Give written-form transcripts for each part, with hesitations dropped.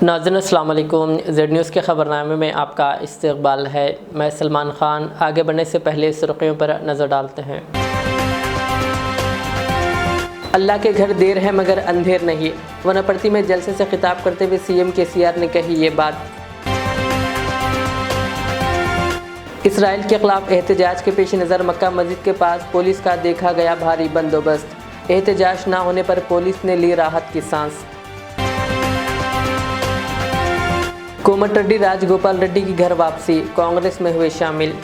नाज़रीन अस्सलाम वालेकुम। ज़ेड न्यूज़ के ख़बरनामे में आपका इस्तकबाल है। मैं सलमान ख़ान। आगे बढ़ने से पहले सुर्खियों पर नज़र डालते हैं। अल्लाह के घर देर है मगर अंधेर नहीं। वनाप्रति में जलसे से खिताब करते हुए सीएम केसीआर ने कही ये बात। इसराइल के खिलाफ एहतजाज के पेश नज़र मक्का मस्जिद के पास पुलिस का देखा गया भारी बंदोबस्त। एहतजाज न होने पर पुलिस ने ली राहत की सांस। कोमटिरेड्डी राजगोपाल रेड्डी की घर वापसी, कांग्रेस में हुए शामिल।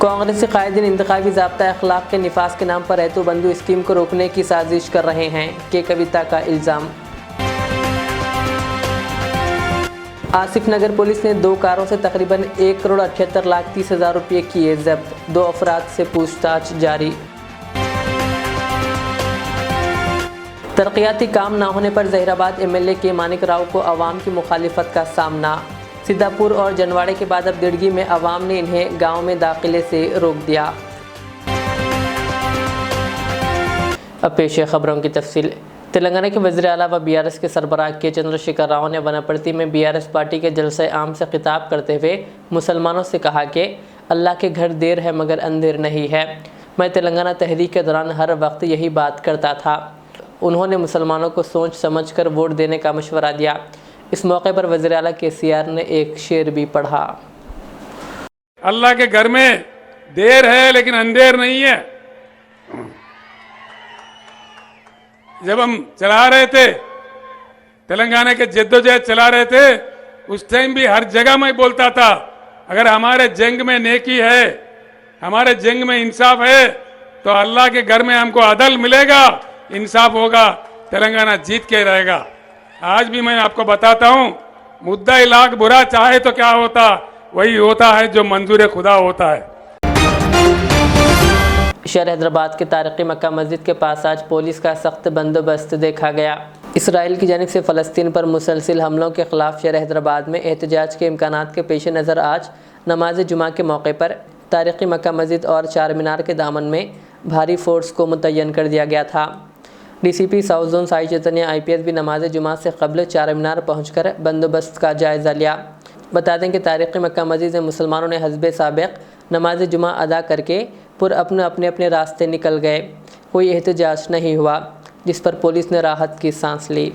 कांग्रेस के कायदीन इंतखाबी ज़ाब्ता अखलाक के निफाज के नाम पर रहतु बंधु स्कीम को रोकने की साजिश कर रहे हैं के कविता का इल्ज़ाम। आसिफ नगर पुलिस ने 2 कारों से तकरीबन 1,78,30,00,000 रुपये किए जब्त। 2 अफराद से पूछताछ जारी। तरक्याती काम न होने पर जहीराबाद एमएलए के मानिक राव को अवाम की मुखालिफत का सामना। सिद्धापुर और जनवाड़े के बाद अब दिड़गी में अवाम ने इन्हें गांव में दाखिले से रोक दिया। अब पेश है खबरों की तफसील। तेलंगाना के वज़ीर आला व बीआरएस के सरबराह के चंद्रशेखर राव ने वनाप्रति में बीआरएस पार्टी के जलसे आम से खिताब करते हुए मुसलमानों से कहा कि अल्लाह के घर देर है मगर अंधेर नहीं है। मैं तेलंगाना तहरीक के दौरान हर वक्त यही बात करता था। उन्होंने मुसलमानों को सोच समझ कर वोट देने का मशवरा दिया। इस मौके पर वज़ीर आला केसीआर ने एक शेर भी पढ़ा। अल्लाह के घर में देर है लेकिन अंधेर नहीं है। जब हम चला रहे थे तेलंगाना के जद्दोजहद चला रहे थे उस टाइम भी हर जगह मैं बोलता था अगर हमारे जंग में नेकी है, हमारे जंग में इंसाफ है तो अल्लाह के घर में हमको अदल मिलेगा, इंसाफ होगा, तेलंगाना जीत के रहेगा। आज भी मैं आपको बताता हूं, मुद्दा लाख बुरा चाहे तो क्या होता, वही होता है जो मंजूर खुदा होता है। शहर हैदराबाद के तारिकी मक्का मस्जिद के पास आज पुलिस का सख्त बंदोबस्त देखा गया। इसराइल की जानिब से फ़लस्तीन पर मुसलसिल हमलों के खिलाफ शहर हैदराबाद में एहतजाज के इम्कानात के पेश नज़र आज नमाज जुमा के मौके पर तारिकी मक्का मस्जिद और चार मीनार के दामन में भारी फोर्स को मुतय्यन कर दिया गया था। डीसीपी साउथ जोन साई चैतन्य आईपीएस भी नमाज जुमा से कबल चार मीनार पहुँचकर बंदोबस्त का जायज़ा लिया। बता दें कि तारिकी मक्का मस्जिद में मुसलमानों ने हस्बे साबिक नमाज जुमा अदा करके अपने रास्ते निकल गए। कोई एहतजाज नहीं हुआ, जिस पर पुलिस ने राहत की सांस ली।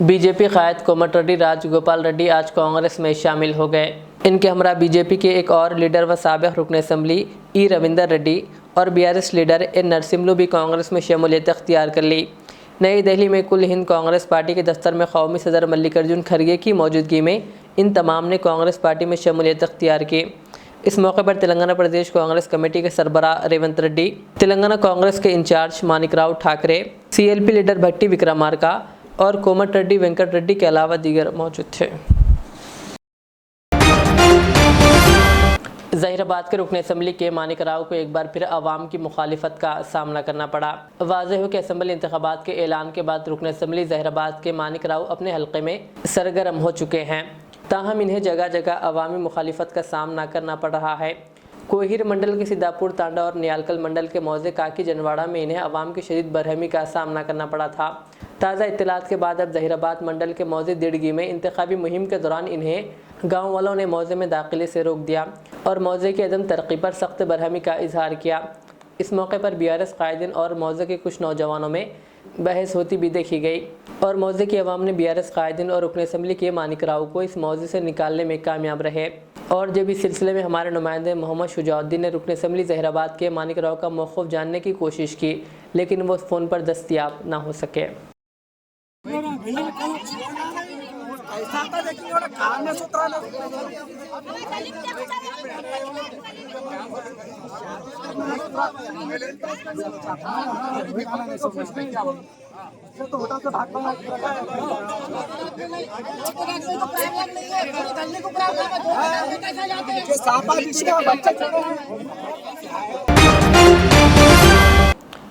बीजेपी कायद कोमटिरेड्डी राजगोपाल रेड्डी आज कांग्रेस में शामिल हो गए। इनके हमरा बीजेपी के एक और लीडर व साबिक रुकन असम्बली ई रविंदर रेड्डी और बीआरएस लीडर एन नरसिम्लू भी कांग्रेस में शमूलियत अख्तियार कर ली। नई दिल्ली में कुल हिंद कांग्रेस पार्टी के दफ्तर में कौमी सदर मल्लिकार्जुन खड़गे की मौजूदगी में इन तमाम ने कांग्रेस पार्टी में शमूलियत अख्तियार की। इस मौके पर तेलंगाना प्रदेश कांग्रेस कमेटी के सरबराह रेवंत रेड्डी, तेलंगाना कांग्रेस के incharge Manik Rao Thakre, CLP leader Bhatti Vikramarka और कोमटिरेड्डी वेंकट रेड्डी के अलावा दीगर मौजूद थे। जहीराबाद के रुकन असम्बली के मानिक राव को एक बार फिर अवाम की मुखालिफत का सामना करना पड़ा। वाज़ेह हो कि असम्बली इंतखाबात के ऐलान के बाद रुकन असम्बली जहीराबाद के मानिक राव अपने हल्के में सरगर्म हो चुके हैं, ताहम इन्हें जगह जगह अवामी मुखालिफत का सामना करना पड़ रहा है। कोहिर मंडल के सिद्धापुर तांडा और नियालकल मंडल के मौजे काकी जनवाड़ा में इन्हें अवाम की शदीद बरहमी का सामना करना पड़ा था। ताज़ा इत्तलात के बाद अब जहीराबाद मंडल के मौजे दिड़गी में इंतखाबी मुहिम के दौरान इन्हें गाँव वालों ने मौजे में दाखिले से रोक दिया और मौजे की अदम तरक्की पर सख्त बरहमी का इजहार किया। इस मौके पर बीआरएस कायदीन और मौजे के कुछ नौजवानों में बहस होती भी देखी गई और मौजे की अवाम ने बीआरएस कायदीन और रुकन असम्बली के मानिक राव को इस मौजे से निकालने में कामयाब रहे। और जब इस सिलसिले में हमारे नुमाइंदे मोहम्मद शुजाउद्दीन ने रुकन असम्बली जहीराबाद के मानिक राव का मौक़िफ़ जानने की कोशिश की, लेकिन वो फ़ोन पर दस्तयाब ना हो सके।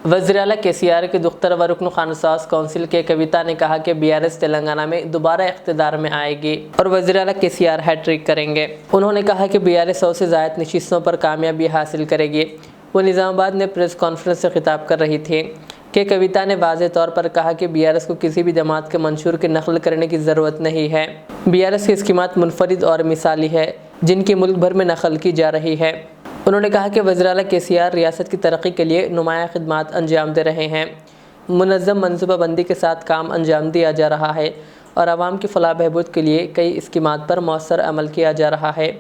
वज़ीर आला केसीआर के दुख्तर व रुकन खानसास कौंसिल के कविता ने कहा कि बीआरएस तेलंगाना में दोबारा इख्तिदार में आएगी और वज़ीर आला केसीआर हैट्रिक करेंगे। उन्होंने कहा कि बीआरएस 100 से ज़ायद नशिस्तों पर कामयाबी हासिल करेगी। वो निज़ामाबाद में प्रेस कॉन्फ्रेंस से खिताब कर रही थी कि कविता ने वाज़े तौर पर कहा कि बीआरएस को किसी भी जमात के मंशूर की नकल करने की ज़रूरत नहीं है। बीआरएस की स्कीमात मुनफरिद और मिसाली है जिनकी मुल्क भर में नकल की जा रही है। उन्होंने कहा कि वज़ीर आला केसीआर रियासत की तरक्की के लिए नुमाया खिदमात अंजाम दे रहे हैं, मुनज़्ज़म मनसूबाबंदी के साथ काम अंजाम दिया जा रहा है और आवाम की फलाह बहबूद के लिए कई स्कीमात पर मौसर अमल किया जा रहा है।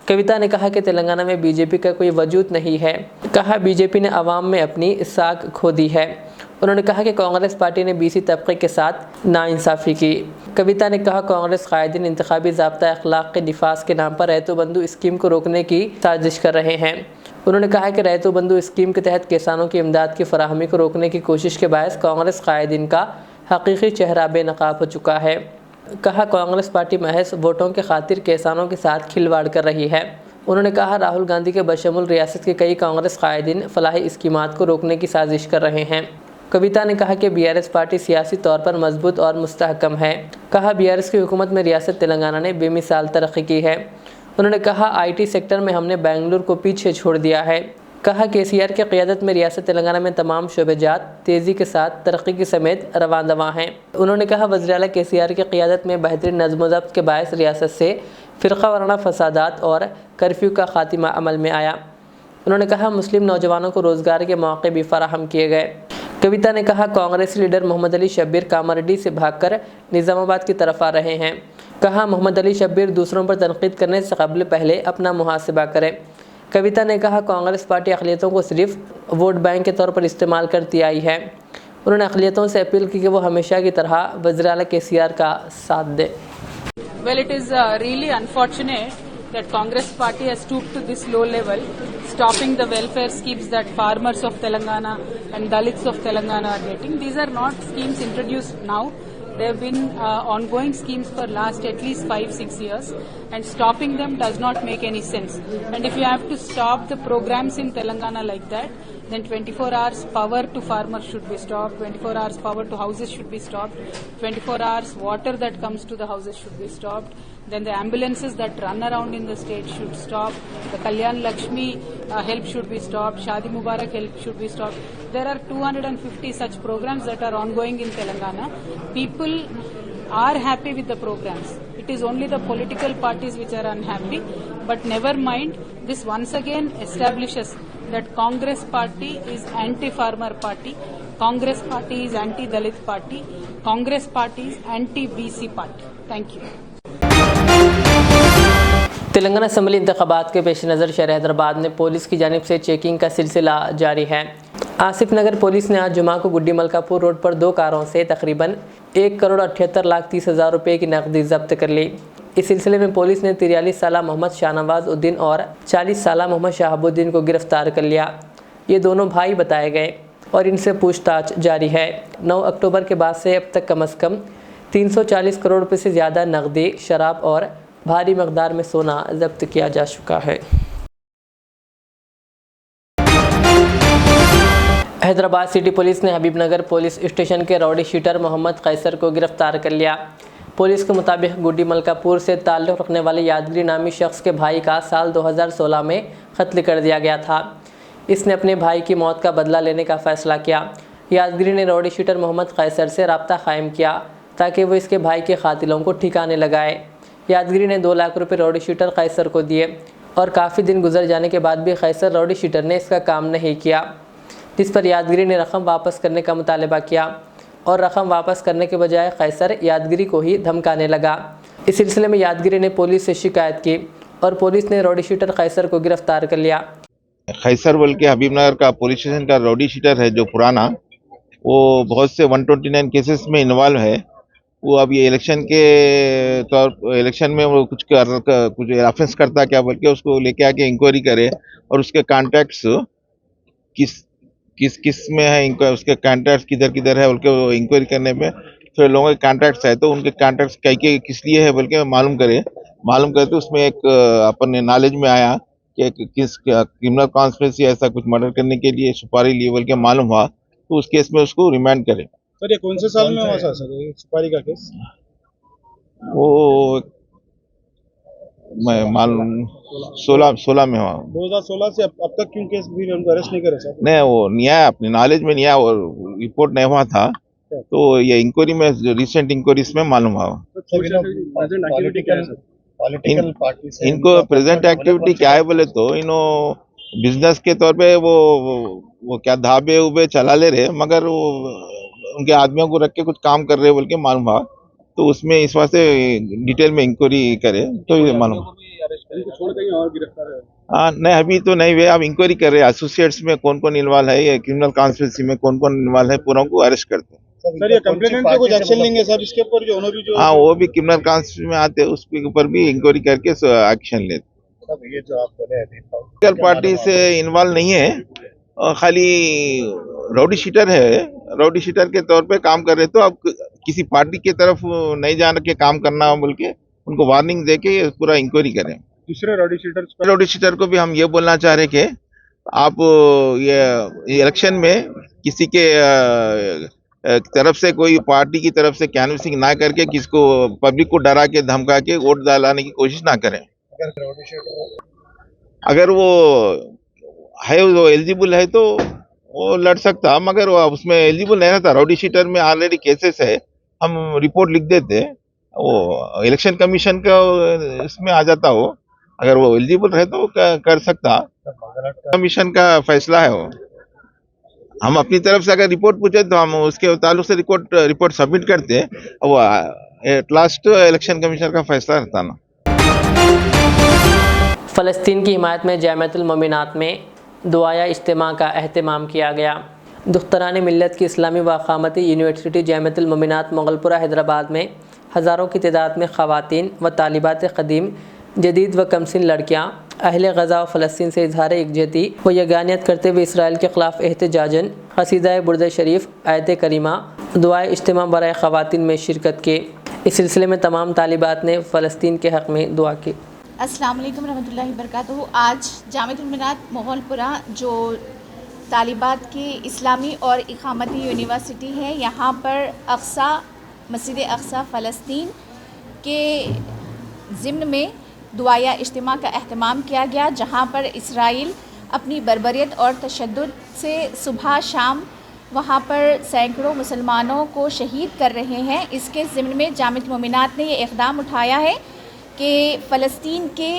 कविता ने कहा कि तेलंगाना में बीजेपी का कोई वजूद नहीं है। कहा बीजेपी ने आवाम में अपनी साख खो दी है। उन्होंने कहा कि कांग्रेस पार्टी ने बीसी तबके के साथ नाइंसाफ़ी की। कविता ने कहा कांग्रेस कायदीन इंतखाबी ज़ाब्ता अखलाक के निफाज के नाम पर रैयतो बंधु स्कीम को रोकने की साजिश कर रहे हैं। उन्होंने कहा कि रैयतो बंधु स्कीम के तहत किसानों की इमदाद की फराहमी को रोकने की कोशिश के बायस कांग्रेस कायदीन का हकीकी चेहरा बेनकाब हो चुका है। कहा कांग्रेस पार्टी महज वोटों के खातिर किसानों के साथ खिलवाड़ कर रही है। उन्होंने कहा राहुल गांधी के बशमुल रियासत के कई कांग्रेस कायदीन फलाही स्कीमात को रोकने की साजिश कर रहे हैं। कविता ने कहा कि बीआरएस पार्टी सियासी तौर पर मजबूत और मुस्तहकम है। कहा बीआरएस की हुकूमत में रियासत तेलंगाना ने बेमिसाल तरक्की की है। उन्होंने कहा आईटी सेक्टर में हमने बेंगलुरु को पीछे छोड़ दिया है। कहा केसीआर की क़ियादत में रियासत तेलंगाना में तमाम शोबेजात तेज़ी के साथ तरक्की की समेत रवां दवां हैं। उन्होंने कहा वज़ीर आला केसीआर की क़ियादत में बेहतरीन नज़्म व ज़ब्त के बायस रियासत से फ़िरक़ा वाराना फसादात और कर्फ्यू का खात्मा अमल में आया। उन्होंने कहा मुस्लिम नौजवानों को रोज़गार के मौके भी फराहम किए गए। कविता ने कहा कांग्रेसी लीडर मोहम्मद अली शब्बीर कामारेड्डी से भागकर निज़ामाबाद की तरफ आ रहे हैं। कहा मोहम्मद अली शब्बीर दूसरों पर तनकीद करने से कबल पहले अपना मुहासिबा करें। कविता ने कहा कांग्रेस पार्टी अक़लियतों को सिर्फ वोट बैंक के तौर पर इस्तेमाल करती आई है। उन्होंने अक़लियतों से अपील की कि वो हमेशा की तरह वज़ीर आला केसीआर का साथ दें। Well, it is really unfortunate that Congress party has stooped to this low level, stopping the welfare schemes that farmers of Telangana and Dalits of Telangana are getting. These are not schemes introduced now. They have been ongoing schemes for last at least 5-6 years, and stopping them does not make any sense. And if you have to stop the programs in Telangana like that, then 24 hours power to farmers should be stopped, 24 hours power to houses should be stopped, 24 hours water that comes to the houses should be stopped, then the ambulances that run around in the state should stop, the Kalyan Lakshmi help should be stopped, Shadi Mubarak help should be stopped. There are 250 such programs that are ongoing in Telangana. People are happy with the programs. It is only the political parties which are unhappy. But never mind, this once again establishes that Congress party is anti-farmer party, Congress party is anti-Dalit party, Congress party is anti-BC party. Thank you. Telangana assembly इंतखाबात के पेश नज़र शहर हैदराबाद में police की जानिब से checking का सिलसिला जारी है। आसिफ नगर पुलिस ने आज जुमा को गुड्डी मलकापुर रोड पर 2 कारों से तकरीबन 1,78,30,000 रुपये की नकदी जब्त कर ली। इस सिलसिले में पुलिस ने 43 साला मोहम्मद शाहनवाज उद्दीन और 40 साला मोहम्मद शहाबुद्दीन को गिरफ्तार कर लिया। ये दोनों भाई बताए गए और इनसे पूछताछ जारी है। 9 अक्टूबर के बाद से अब तक कम से कम 340 करोड़ रुपये से ज़्यादा नकदी, शराब और भारी मकदार में सोना जब्त किया जा चुका है। हैदराबाद सिटी पुलिस ने हबीबनगर पुलिस स्टेशन के रौडी शीटर मोहम्मद कैसर को गिरफ्तार कर लिया। पुलिस के मुताबिक गुड्डी मलकापुर से ताल्लुक़ रखने वाले यादगिरी नामी शख्स के भाई का साल 2016 में कत्ल कर दिया गया था। इसने अपने भाई की मौत का बदला लेने का फ़ैसला किया। यादगिरी ने रौडी शीटर मोहम्मद कैसर से रब्ता कायम किया ताकि वो इसके भाई के कातिलों को ठिकाने लगाए। यादगिरी ने 2 लाख रुपये रौडी शीटर कैसर को दिए और काफ़ी दिन गुजर जाने के बाद भी कैसर रौडी शीटर ने इसका काम नहीं किया, जिस पर यादगिरी ने रकम वापस करने का मुतालबा किया और रकम वापस करने के बजाय कैसर यादगिरी को ही धमकाने लगा। इस सिलसिले में यादगिरी ने पुलिस से शिकायत की और पुलिस ने रौडी शीटर कैसर को गिरफ्तार कर लिया। कैसर बोल के हबीबनगर का पुलिस स्टेशन का रौडी शीटर है जो पुराना, वो बहुत से 129 केसेस में इन्वॉल्व है। वो अब ये इलेक्शन में वो कुछ ऑफेंस करता क्या बोल के उसको लेके आके इंक्वायरी करे और उसके कॉन्टैक्ट्स किस में है, उसके कॉन्टैक्ट्स किधर किधर है बोल के इंक्वायरी करने में फिर लोगों के कॉन्टैक्ट्स है तो उनके कॉन्टैक्ट्स कई किस लिए है बोल के मालूम करे तो उसमें एक अपने नॉलेज में आया कि किस क्रिमिनल कॉन्स्पिरेसी ऐसा कुछ मर्डर करने के लिए सुपारी लिए बोल के मालूम हुआ, तो उस केस में उसको रिमांड करे। सर ये कौन से साल में हुआ सर ये सुपारी का केस? वो मैं मालूम 16 में हुआ। 2016 से अब तक क्यों केस भी उनको अरेस्ट नहीं करे सर? नहीं, वो नहीं आया, अपनी नॉलेज में नहीं आया, और रिपोर्ट नहीं हुआ था, तो ये इंक्वायरी में, रिसेंट इंक्वायरीज में मालूम हुआ। पॉलिटिकल पार्टी से इनको प्रेजेंट एक्टिविटी क्या है बोले तो, बिजनेस के तौर पे वो क्या ढाबे उबे चला ले रहे, मगर वो उनके आदमियों को रख के कुछ काम कर रहे बोल के मालूम हुआ, तो उसमें इस वास्ते डिटेल में इंक्वायरी करे तो ये मालूम। छोड़ कहीं और गिरफ्तार है? हाँ, नहीं अभी तो नहीं हुए, अब इंक्वायरी कर रहे हैं, एसोसिएट्स में कौन कौन इन्वॉल्व है, ये क्रिमिनल कॉन्स्पिरेसी में कौन कौन इन्वॉल्व है, पूरा को अरेस्ट करते हैं। सर ये कंप्लेनेंट पे कुछ एक्शन लेंगे सर इसके ऊपर, जो ओनर जो हाँ, वो भी क्रिमिनल कॉन्स्पिरेसी में आते हैं, उसके ऊपर भी इंक्वायरी करके एक्शन लेते। सब ये जो आप बोले अभी पॉलिटिकल पार्टी से इन्वॉल्व नहीं है, खाली राउडी शीटर है, राउडी शीटर के तौर पे काम कर रहे, तो अब किसी पार्टी की तरफ नहीं जाने के काम करना बोल के उनको वार्निंग दे के पूरा इंक्वायरी करें। दूसरे राउडी शीटर को भी हम ये बोलना चाह रहे कि आप ये इलेक्शन में किसी के तरफ से, कोई पार्टी की तरफ से कैनवसिंग ना करके किसको पब्लिक को डरा के धमका के वोट दिलाने की कोशिश ना करें। अगर वो है, वो एलिजिबल है तो वो लड़ सकता, मगर वो उसमें एलिजिबल नहीं रहता। राउडी शीटर में ऑलरेडी केसेस है, हम रिपोर्ट लिख देते, वो इलेक्शन कमीशन का इसमें आ जाता हो, अगर वो एलिजिबल रहे तो कर सकता, कमीशन का फैसला है वो। हम अपनी तरफ से अगर रिपोर्ट पूछे तो हम उसके ताल्लुक से रिपोर्ट सबमिट करते, वो एट लास्ट इलेक्शन कमीशन का फैसला रहता ना। फ़लस्तीन की हिमायत में जामिअतुल मोमिनात में दुआया इज्तिमा का एहतमाम किया गया। दुख्तरान मिल्लत की इस्लामी व अक़ामती यूनिवर्सिटी जामिअतुल मोमिनात मुग़लपुरा हैदराबाद में हज़ारों की तादाद में ख़वातीन व तालिबात क़दीम, जदीद व कमसिन लड़कियाँ अहले गज़ा व फ़लस्तीन से इजहार एकजहती व यगानियत करते हुए इसराइल के ख़िलाफ़ एहतजाजन क़सीदा बुर्द शरीफ, आयत करीमा, दुआए इज्तिमा बराए ख़वातीन में शिरकत के। इस सिलसिले में तमाम तालिबात ने फ़लस्तीन के हक़ में दुआ की। अस्सलाम वालेकुम रहमतुल्लाहि बरकातहू। आज जामिअतुल मोमिनात मुग़लपुरा जो तालिबात की इस्लामी और इक़ामती यूनिवर्सिटी है, यहाँ पर अक़सा, मस्जिद अक़सा फ़लस्तीन के ज़िम्न में दुआया इज्तिमा का एहतमाम किया गया, जहाँ पर इसराइल अपनी बर्बरियत और तशद्दुद से सुबह शाम वहाँ पर सैकड़ों मुसलमानों को शहीद कर रहे हैं। इसके ज़िम्न में जामिअतुल मोमिनात ने ये इक़दाम उठाया है कि फ़लस्तीन के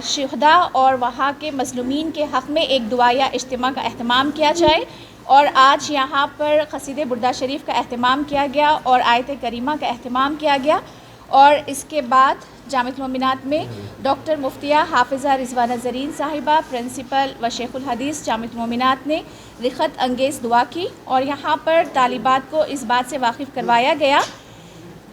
शुहदा और वहाँ के मज़लूमीन के हक़ में एक दुआया इज्तिमा का एहतमाम किया जाए। और आज यहाँ पर क़सीदे बुर्दा शरीफ का एहतमाम किया गया और आयत करीमा का एहतमाम किया गया। और इसके बाद जामिअतुल मोमिनात में डॉक्टर मुफ्तिया हाफिज़ा रिज़वाना ज़रीन साहिबा, प्रिंसिपल व शेखुल हदीस जामिअतुल मोमिनात ने रिख़त अंगेज़ दुआ की और यहाँ पर तालिबात को इस बात से वाकिफ़ करवाया गया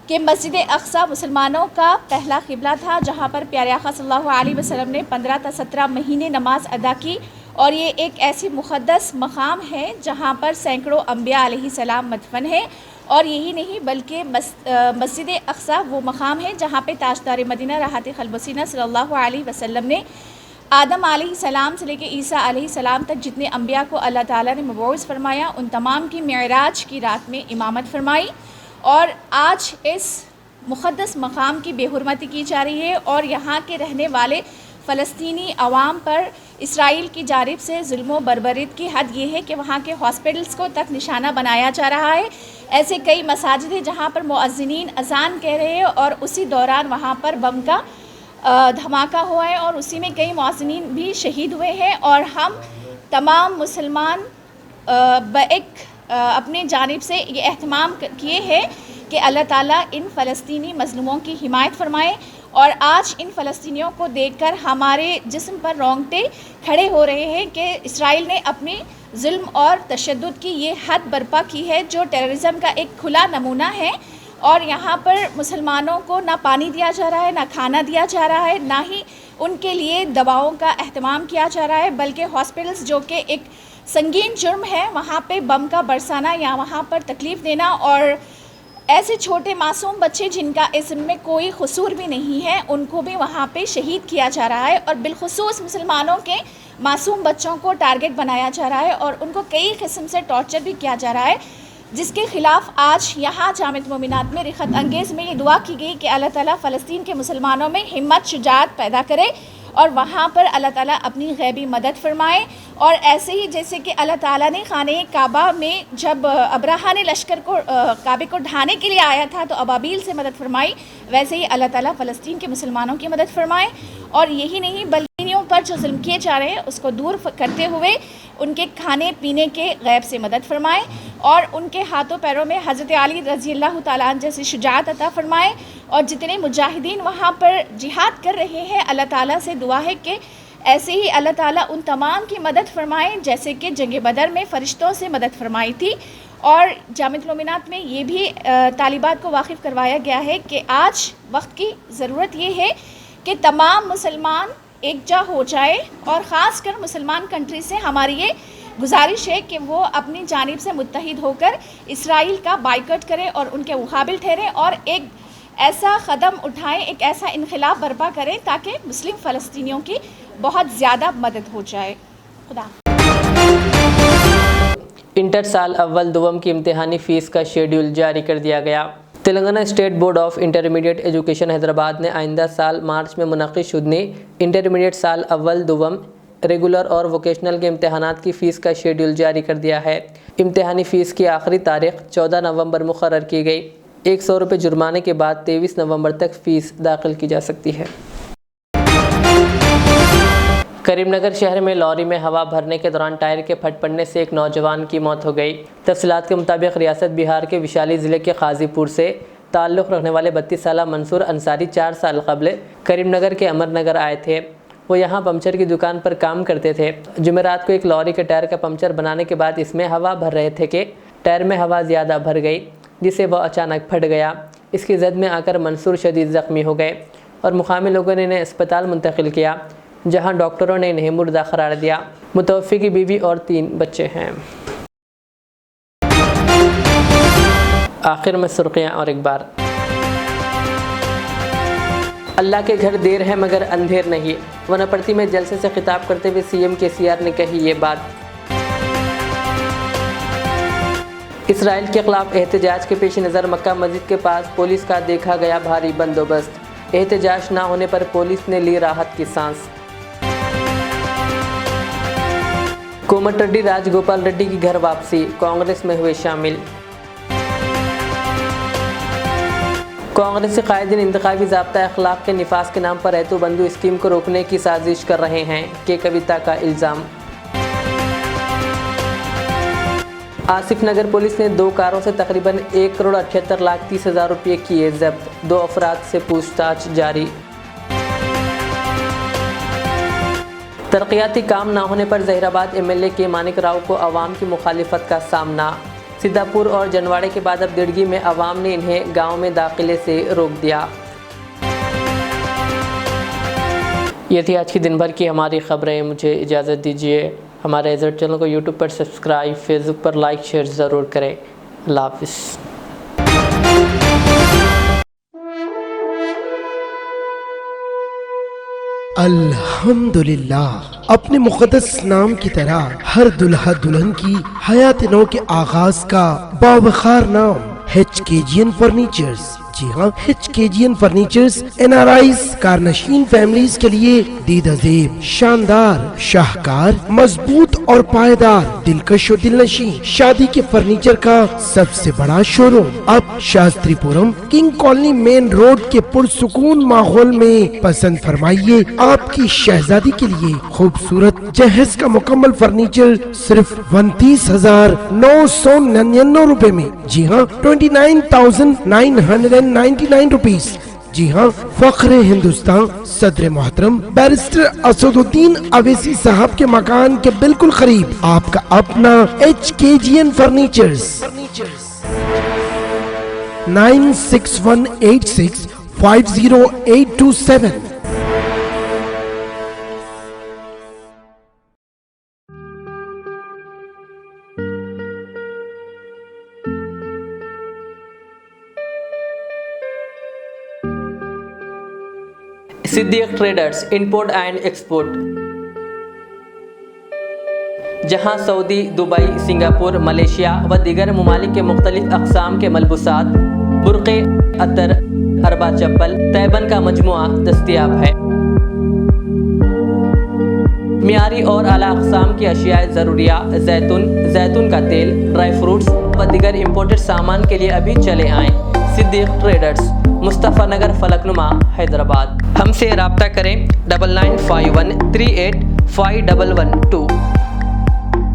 कि मस्जिद अक़सा मुसलमानों का पहला क़िबला था, जहाँ पर प्यारे आक़ा सल्लल्लाहु अलैहि वसल्लम ने 15 से 17 महीने नमाज अदा की। और ये एक ऐसी मुक़द्दस मकाम है जहाँ पर सैकड़ों अम्बिया अलैहिस्सलाम मदफन है। और यही नहीं बल्कि मस्जिद अक़सा वो मकाम है जहाँ पे ताजदार मदीना राहत क़ल्बुसीना सल्लल्लाहु अलैहि वसल्लम ने आदम अलैहिस्सलाम से लेकर ईसा अलैहिस्सलाम तक जितने अम्बिया को अल्लाह ताला ने मबऊस फरमाया, उन तमाम की मेराज की रात में इमामत फरमाई। और आज इस मुक़द्दस मकाम की बेहुरमती की जा रही है और यहाँ के रहने वाले फ़लस्तीनी अवाम पर इसराइल की जानिब से जुल्म बर्बरीत की हद ये है कि वहाँ के हॉस्पिटल्स को तक निशाना बनाया जा रहा है। ऐसे कई मसाजिद हैं जहाँ पर मुअज़्ज़िनीन अज़ान कह रहे हैं और उसी दौरान वहाँ पर बम का धमाका हुआ है और उसी में कई मुअज़्ज़िनीन भी शहीद हुए हैं। और हम तमाम मुसलमान अपने जानिब से ये एहतमाम किए हैं कि अल्लाह ताला इन फ़लस्तीनी मज़लूमों की हिमायत फरमाए। और आज इन फ़लस्तीनियों को देखकर हमारे जिस्म पर रोंगटे खड़े हो रहे हैं कि इसराइल ने अपनी जुल्म और तशद्दुद की ये हद बर्पा की है जो टेररिज़म का एक खुला नमूना है। और यहाँ पर मुसलमानों को ना पानी दिया जा रहा है, ना खाना दिया जा रहा है, ना ही उनके लिए दवाओं का अहतमाम किया जा रहा है, बल्कि हॉस्पिटल्स जो कि एक संगीन जुर्म है वहाँ पे बम का बरसाना या वहाँ पर तकलीफ़ देना और ऐसे छोटे मासूम बच्चे जिनका इसमें कोई कसूर भी नहीं है उनको भी वहाँ पे शहीद किया जा रहा है। और बिलखुसूस मुसलमानों के मासूम बच्चों को टारगेट बनाया जा रहा है और उनको कई किस्म से टॉर्चर भी किया जा रहा है। जिसके ख़िलाफ़ आज यहाँ जामिअत मोमिनात में रिखत अंगेज़ में ये दुआ की गई कि अल्लाह ताला फ़लस्तीन के मुसलमानों में हिम्मत शुजाअत पैदा करे और वहाँ पर अल्लाह ताला अपनी गैबी मदद फरमाए। और ऐसे ही जैसे कि अल्लाह ताला ने खाने काबा में जब अब्राहा ने लश्कर को काबे को ढाने के लिए आया था तो अबाबील से मदद फरमाई, वैसे ही अल्लाह ताला फ़लस्तीन के मुसलमानों की मदद फरमाए। और यही नहीं बल्कि पर जो जुल्म किए जा रहे हैं उसको दूर करते हुए उनके खाने पीने के गैब से मदद फरमाए और उनके हाथों पैरों में हज़रत अली रज़ी अल्लाह तआला अन्हु जैसी शुजाअत अता फरमाए। और जितने मुजाहिदीन वहाँ पर जिहाद कर रहे हैं, अल्लाह ताला से दुआ है कि ऐसे ही अल्लाह ताला उन तमाम की मदद फरमाए जैसे कि जंग बदर में फ़रिश्तों से मदद फरमाई थी। और जामिअत मोमिनात में ये भी तालिबात को वाकिफ़ करवाया गया है कि आज वक्त की ज़रूरत ये है कि तमाम मुसलमान एकजा हो जाए और ख़ास कर मुसलमान कंट्री से हमारी ये गुजारिश है कि वो अपनी जानिब से मुत्तहिद होकर इसराइल का बाइकआउट करें और उनके मुकाबिल ठहरें और एक ऐसा क़दम उठाएं, एक ऐसा इनक़िलाब बर्पा करें ताकि मुस्लिम फ़लस्तीनियों की बहुत ज़्यादा मदद हो जाए। खुदा। इंटर साल अव्वल दुवम की इम्तिहानी फ़ीस का शेड्यूल जारी कर दिया गया। Telangana state board of intermediate education Hyderabad ने आइंदा साल मार्च में मुनक़िद शुदनी इंटरमीडिएट साल अव्वल दुवम रेगुलर और वोकेशनल के इम्तहानात की फ़ीस का शेड्यूल जारी कर दिया है। इम्तहानी फ़ीस की आखिरी तारीख 14 नवंबर मुकर्रर की गई। 100 रुपये जुर्माने के बाद 23 नवंबर तक फ़ीस दाखिल की जा सकती है। करीमनगर शहर में लॉरी में हवा भरने के दौरान टायर के फट पड़ने से एक नौजवान की मौत हो गई। तफसीलात के मुताबिक रियासत बिहार के विशाली ज़िले के गाज़ीपुर से ताल्लुक़ रखने वाले 32 साला मंसूर अंसारी 4 साल क़ब्ल करीमनगर के अमरनगर आए थे। वो यहाँ पंचर की दुकान पर काम करते थे। जुमेरात को एक लॉरी के टायर का पंचर बनाने के बाद इसमें हवा भर रहे थे कि टायर में हवा ज़्यादा भर गई जिससे वह अचानक फट गया। इसकी जद में आकर मंसूर शदीद ज़ख्मी हो गए और मुकामी लोगों ने इन्हें अस्पताल मुंतकिल किया जहां डॉक्टरों ने इन्हें मुर्दा करार दिया। मुतवफ़ी की बीवी और 3 बच्चे हैं। आखिर में सुर्खियाँ और एक बार। अल्लाह के घर देर है मगर अंधेर नहीं। वनप्रति में जलसे से खिताब करते हुए सीएम केसीआर ने कही ये बात। इसराइल के खिलाफ एहतजाज के पेश नज़र मक्का मस्जिद के पास पुलिस का देखा गया भारी बंदोबस्त। एहतजाज ना होने पर पुलिस ने ली राहत की सांस। कोमटिरेड्डी राजगोपाल रेड्डी की घर वापसी, कांग्रेस में हुए शामिल। कांग्रेस के कायदीन इंतखाबी ज़ाब्ता अखलाक के निफाज के नाम पर रैतु बंधु स्कीम को रोकने की साजिश कर रहे हैं के कविता का इल्ज़ाम। आसिफ नगर पुलिस ने 2 कारों से तकरीबन 1,78,30,000 रुपये किए जब्त। 2 अफराद से पूछताछ जारी। तरक्याती काम ना होने पर जहीराबाद एमएलए के मानिक राव को अवाम की मुखालिफत का सामना। सीतापुर और जनवाड़े के बाद अब दिड़गी में अवाम ने इन्हें गांव में दाखिले से रोक दिया। ये थी आज की दिन भर की हमारी खबरें। मुझे इजाज़त दीजिए। हमारे एजर्ट चैनल को यूट्यूब पर सब्सक्राइब, फेसबुक पर लाइक शेयर ज़रूर करें। अल्लाह हाफ़िज़। अल्हम्दुलिल्लाह। अपने मुक़द्दस नाम की तरह हर दुल्हा दुल्हन की हयात नौ के आगाज का बावखार नाम HKGN फर्नीचर्स। जी हाँ, HKGN फर्नीचर्स NRIs कारनशीन फैमिलीज के लिए दीदाज़ेब, शानदार, शाहकार, मजबूत और पायदार, दिलकश और दिलनशी शादी के फर्नीचर का सबसे बड़ा शोरूम अब Shastripuram king colony main road के पुरसुकून माहौल में पसंद फरमाइए। आपकी शहजादी के लिए खूबसूरत जहेज का मुकम्मल फर्नीचर सिर्फ 29,999 रुपए में। जी हाँ, 29,999 रुपीज। जी हाँ, फख्रे हिंदुस्तान सदर मोहतरम बैरिस्टर असदुद्दीन अवैसी साहब के मकान के बिल्कुल करीब आपका अपना HKGN furnitures. 9618650827। Siddique traders, import and export. जहां सऊदी, दुबई, सिंगापुर, मलेशिया व दीगर ममालिक के मुख्तलिफ अक़साम के मलबूसात, बुर्क़े, अतर, अरबा चप्पल, तैबन का मजमुआ दस्तयाब है। मियारी और आला अक़साम की अशियाए ज़रूरिया, जैतून का तेल, ड्राई फ्रूट्स व दीगर इम्पोर्टेड सामान के लिए अभी चले आएँ। सिद्दीक ट्रेडर्स, मुस्तफ़ा नगर, फलकनुमा, हैदराबाद। हमसे रब्ता करें 9951385112।